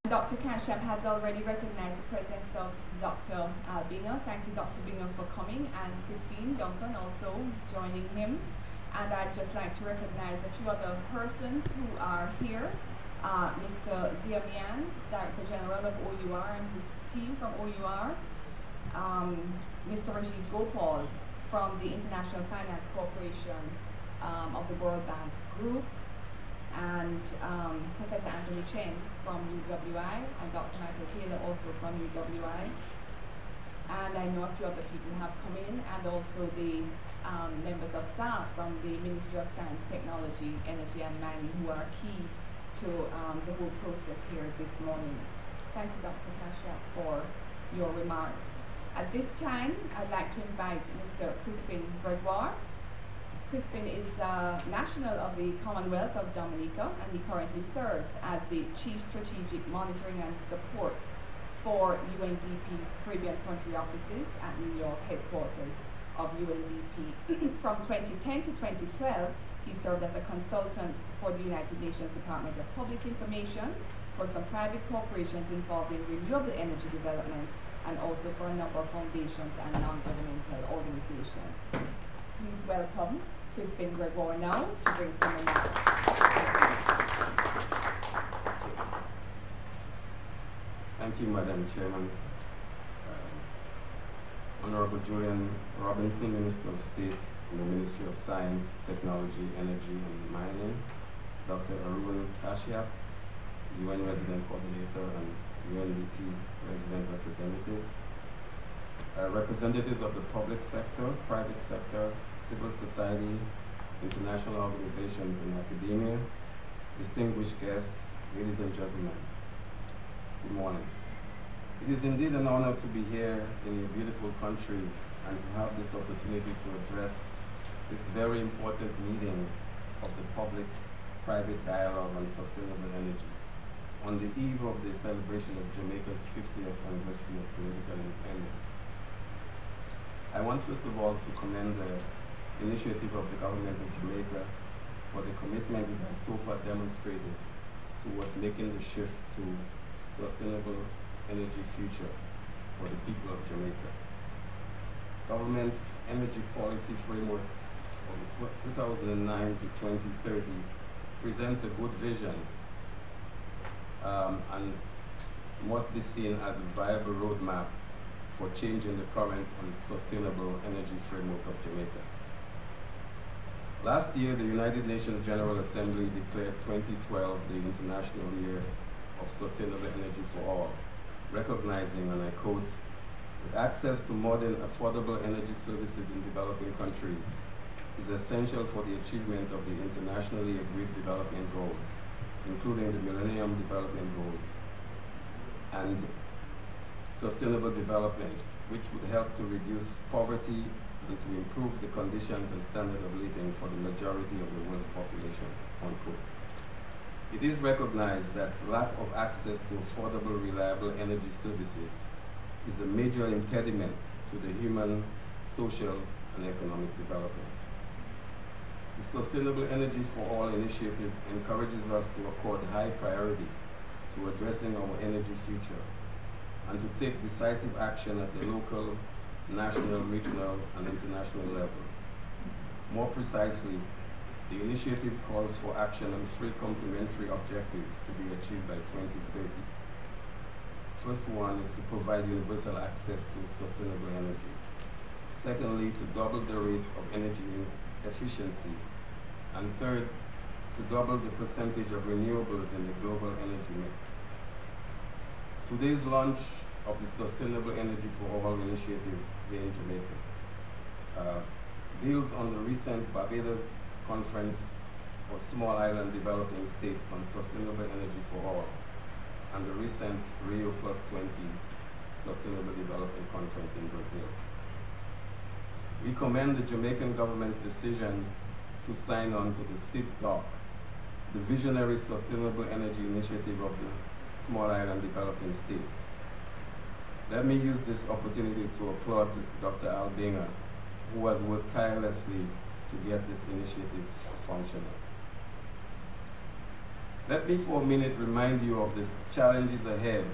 Dr. Kashyap has already recognized the presence of Dr. Binger. Thank you, Dr. Binger, for coming, and Christine Duncan also joining him. And I'd just like to recognize a few other persons who are here. Mr. Ziamian, Director General of OUR, and his team from OUR. Mr. Rajid Gopal from the International Finance Corporation of the World Bank Group, and Professor Anthony Chen from UWI, and Dr. Michael Taylor also from UWI. And I know a few other people have come in, and also the members of staff from the Ministry of Science, Technology, Energy and Mining, who are key to the whole process here this morning. Thank you, Dr. Kashyap, for your remarks. At this time, I'd like to invite Mr. Crispin Gregoire. Crispin is national of the Commonwealth of Dominica, and he currently serves as the Chief Strategic Monitoring and Support for UNDP Caribbean Country Offices at New York headquarters of UNDP. From 2010 to 2012, he served as a consultant for the United Nations Department of Public Information for some private corporations involved in renewable energy development, and also for a number of foundations and non-governmental organizations. Please welcome Crispin Gregoire now to bring some remarks. Thank you, Madam Chairman. Honorable Julian Robinson, Minister of State in the Ministry of Science, Technology, Energy and Mining, Dr. Arun Kashyap, UN Resident Coordinator and UNDP Resident Representative, representatives of the public sector, private sector, civil society, international organizations and academia, distinguished guests, ladies and gentlemen, good morning. It is indeed an honor to be here in a beautiful country and to have this opportunity to address this very important meeting of the public-private dialogue on sustainable energy on the eve of the celebration of Jamaica's 50th anniversary of political independence. I want first of all to commend the initiative of the government of Jamaica for the commitment it has so far demonstrated towards making the shift to sustainable energy future for the people of Jamaica. Government's energy policy framework for 2009 to 2030 presents a good vision and must be seen as a viable roadmap for changing the current and sustainable energy framework of Jamaica. Last year, the United Nations General Assembly declared 2012 the International Year of Sustainable Energy for All, recognizing, and I quote, that access to modern, affordable energy services in developing countries is essential for the achievement of the internationally agreed development goals, including the Millennium Development Goals and sustainable development, which would help to reduce poverty and to improve the conditions and standard of living for the majority of the world's population, unquote. It is recognized that lack of access to affordable, reliable energy services is a major impediment to the human, social, and economic development. The Sustainable Energy for All initiative encourages us to accord high priority to addressing our energy future and to take decisive action at the local, national, regional, and international levels. More precisely, the initiative calls for action on three complementary objectives to be achieved by 2030. First one is to provide universal access to sustainable energy. Secondly, to double the rate of energy efficiency. And third, to double the percentage of renewables in the global energy mix. Today's launch of the Sustainable Energy for All initiative here in Jamaica builds on the recent Barbados Conference for Small Island Developing States on Sustainable Energy for All and the recent Rio Plus 20 Sustainable Development Conference in Brazil. We commend the Jamaican government's decision to sign on to the 6th DOC, the Visionary Sustainable Energy Initiative of the Small Island Developing States. Let me use this opportunity to applaud Dr. Al Binger, who has worked tirelessly to get this initiative functional. Let me for a minute remind you of the challenges ahead,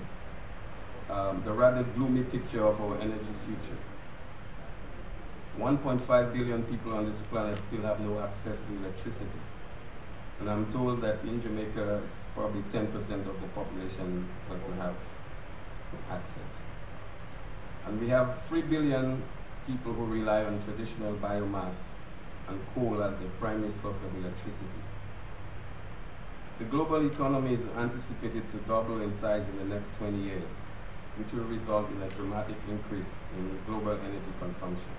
the rather gloomy picture of our energy future. 1.5 billion people on this planet still have no access to electricity. And I'm told that in Jamaica, it's probably 10% of the population doesn't have access. And we have 3 billion people who rely on traditional biomass and coal as their primary source of electricity. The global economy is anticipated to double in size in the next 20 years, which will result in a dramatic increase in global energy consumption.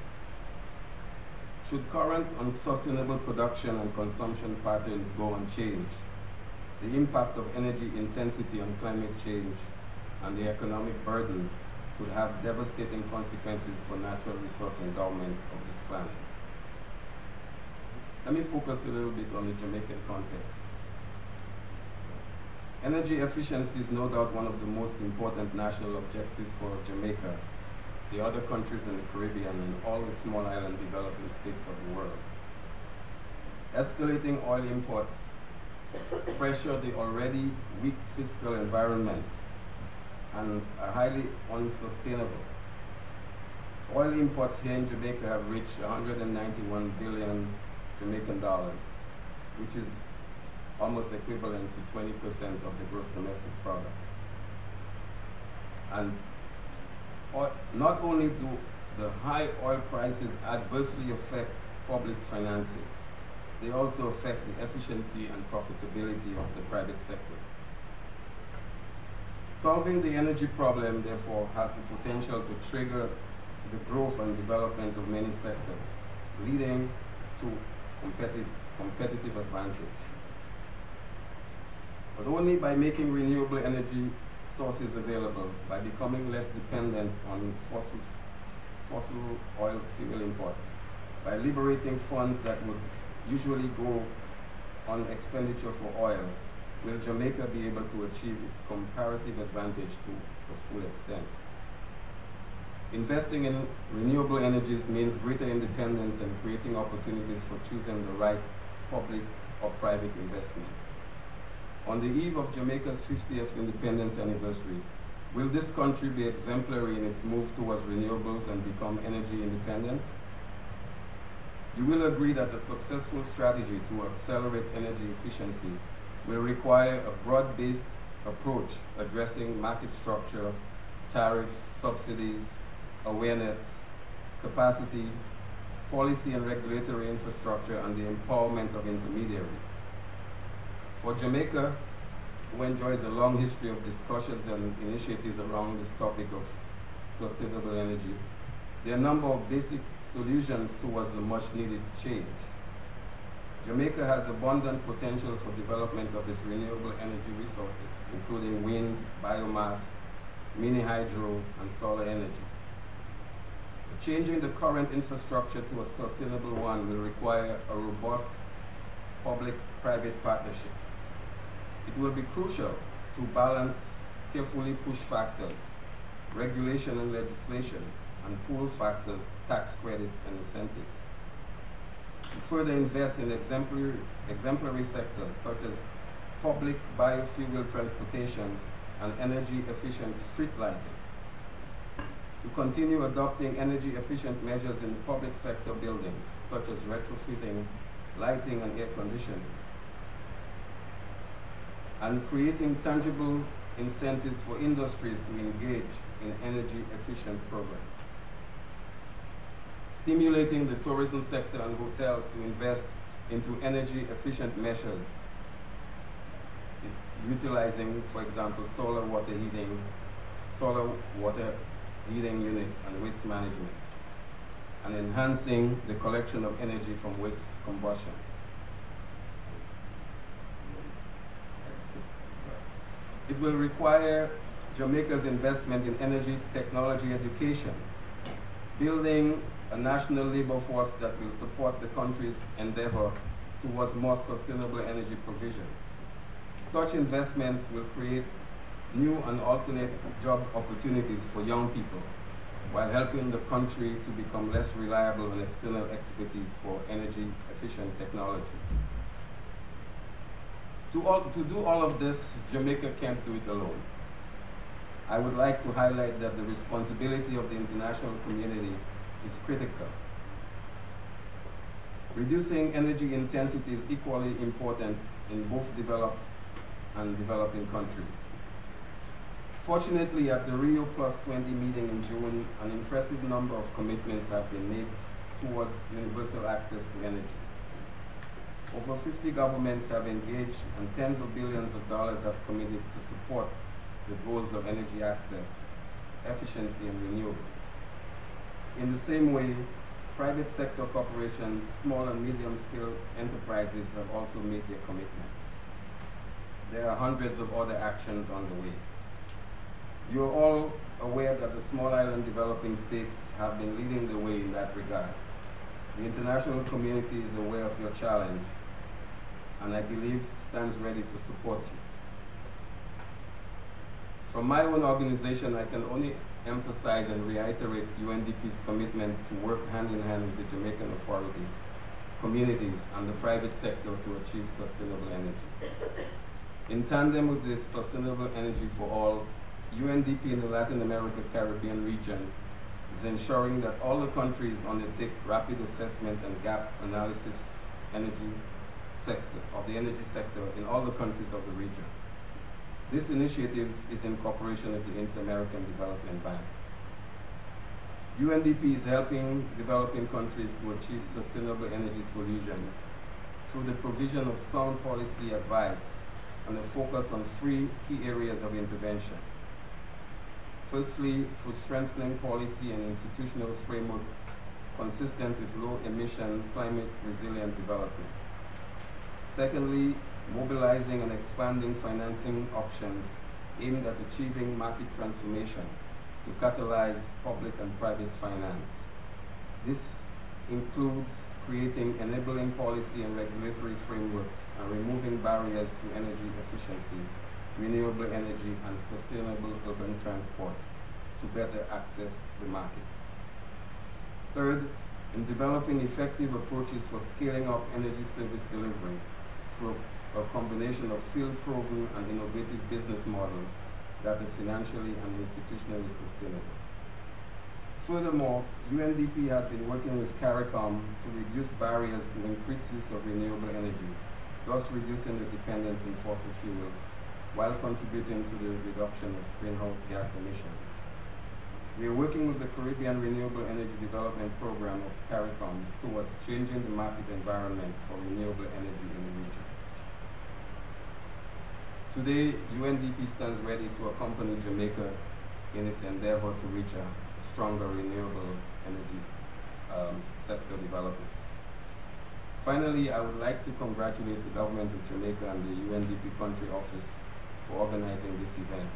Should current unsustainable production and consumption patterns go unchanged, the impact of energy intensity on climate change and the economic burden could have devastating consequences for natural resource endowment of this planet. Let me focus a little bit on the Jamaican context. Energy efficiency is no doubt one of the most important national objectives for Jamaica, the other countries in the Caribbean, and all the small island developing states of the world. Escalating oil imports pressure the already weak fiscal environment and are highly unsustainable. Oil imports here in Jamaica have reached 191 billion Jamaican dollars, which is almost equivalent to 20% of the gross domestic product. And not only do the high oil prices adversely affect public finances, they also affect the efficiency and profitability of the private sector. Solving the energy problem, therefore, has the potential to trigger the growth and development of many sectors, leading to competitive advantage. But only by making renewable energy sources available, by becoming less dependent on fossil oil fuel imports, by liberating funds that would usually go on expenditure for oil, will Jamaica be able to achieve its comparative advantage to a full extent. Investing in renewable energies means greater independence and creating opportunities for choosing the right public or private investments. On the eve of Jamaica's 50th independence anniversary, will this country be exemplary in its move towards renewables and become energy independent? You will agree that a successful strategy to accelerate energy efficiency will require a broad-based approach addressing market structure, tariffs, subsidies, awareness, capacity, policy and regulatory infrastructure, and the empowerment of intermediaries. For Jamaica, who enjoys a long history of discussions and initiatives around this topic of sustainable energy, there are a number of basic solutions towards the much-needed change. Jamaica has abundant potential for development of its renewable energy resources, including wind, biomass, mini hydro, and solar energy. Changing the current infrastructure to a sustainable one will require a robust public-private partnership. It will be crucial to balance carefully push factors, regulation and legislation, and pull factors, tax credits, and incentives. To further invest in exemplary sectors such as public biofuel transportation and energy-efficient street lighting. To continue adopting energy-efficient measures in public sector buildings, such as retrofitting, lighting, and air conditioning. And creating tangible incentives for industries to engage in energy-efficient programs. Stimulating the tourism sector and hotels to invest into energy-efficient measures, utilizing, for example, solar water heating units and waste management, and enhancing the collection of energy from waste combustion. It will require Jamaica's investment in energy technology education, building a national labor force that will support the country's endeavor towards more sustainable energy provision. Such investments will create new and alternate job opportunities for young people, while helping the country to become less reliable on external expertise for energy-efficient technologies. To do all of this, Jamaica can't do it alone. I would like to highlight that the responsibility of the international community is critical. Reducing energy intensity is equally important in both developed and developing countries. Fortunately, at the Rio Plus 20 meeting in June, an impressive number of commitments have been made towards universal access to energy. Over 50 governments have engaged and tens of billions of dollars have committed to support the goals of energy access, efficiency, and renewables. In the same way, private sector corporations, small and medium-scale enterprises have also made their commitments. There are hundreds of other actions on the way. You are all aware that the small island developing states have been leading the way in that regard. The international community is aware of your challenge, and I believe stands ready to support you. From my own organization, I can only emphasize and reiterate UNDP's commitment to work hand in hand with the Jamaican authorities, communities, and the private sector to achieve sustainable energy. In tandem with the Sustainable Energy for All, UNDP in the Latin America Caribbean region is ensuring that all the countries undertake rapid assessment and gap analysis of the energy sector in all the countries of the region. This initiative is in cooperation with the Inter-American Development Bank. UNDP is helping developing countries to achieve sustainable energy solutions through the provision of sound policy advice and a focus on 3 key areas of intervention. Firstly, through strengthening policy and institutional frameworks consistent with low-emission, climate-resilient development. Secondly, mobilizing and expanding financing options aimed at achieving market transformation to catalyze public and private finance. This includes creating enabling policy and regulatory frameworks and removing barriers to energy efficiency, renewable energy, and sustainable urban transport to better access the market. Third, in developing effective approaches for scaling up energy service delivery through a combination of field-proven and innovative business models that are financially and institutionally sustainable. Furthermore, UNDP has been working with CARICOM to reduce barriers to increased use of renewable energy, thus reducing the dependence on fossil fuels, while contributing to the reduction of greenhouse gas emissions. We are working with the Caribbean Renewable Energy Development Program of CARICOM towards changing the market environment for renewable energy in the region. Today, UNDP stands ready to accompany Jamaica in its endeavor to reach a stronger renewable energy sector development. Finally, I would like to congratulate the government of Jamaica and the UNDP country office for organizing this event.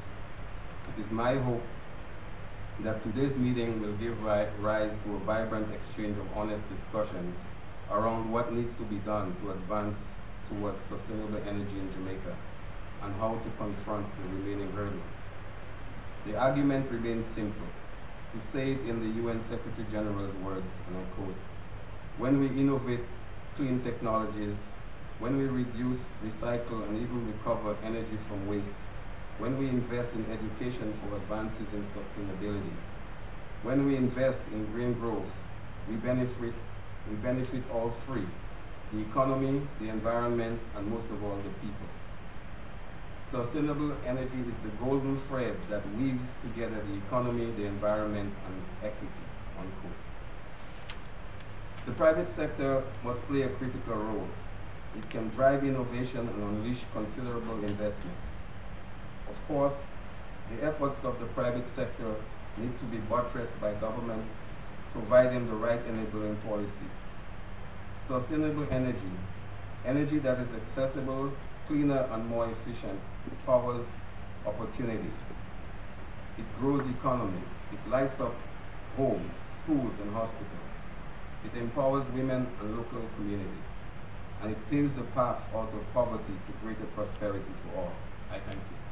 It is my hope that today's meeting will give rise to a vibrant exchange of honest discussions around what needs to be done to advance towards sustainable energy in Jamaica and how to confront the remaining hurdles. The argument remains simple. To say it in the UN Secretary General's words, and I quote, "When we innovate clean technologies, when we reduce, recycle, and even recover energy from waste, when we invest in education for advances in sustainability, when we invest in green growth, we benefit all 3, the economy, the environment, and most of all, the people. Sustainable energy is the golden thread that weaves together the economy, the environment, and equity," unquote. The private sector must play a critical role. It can drive innovation and unleash considerable investments. Of course, the efforts of the private sector need to be buttressed by governments, providing the right enabling policies. Sustainable energy, energy that is accessible, cleaner, and more efficient, powers opportunities. It grows economies. It lights up homes, schools, and hospitals. It empowers women and local communities. And it paves the path out of poverty to greater prosperity for all. I thank you.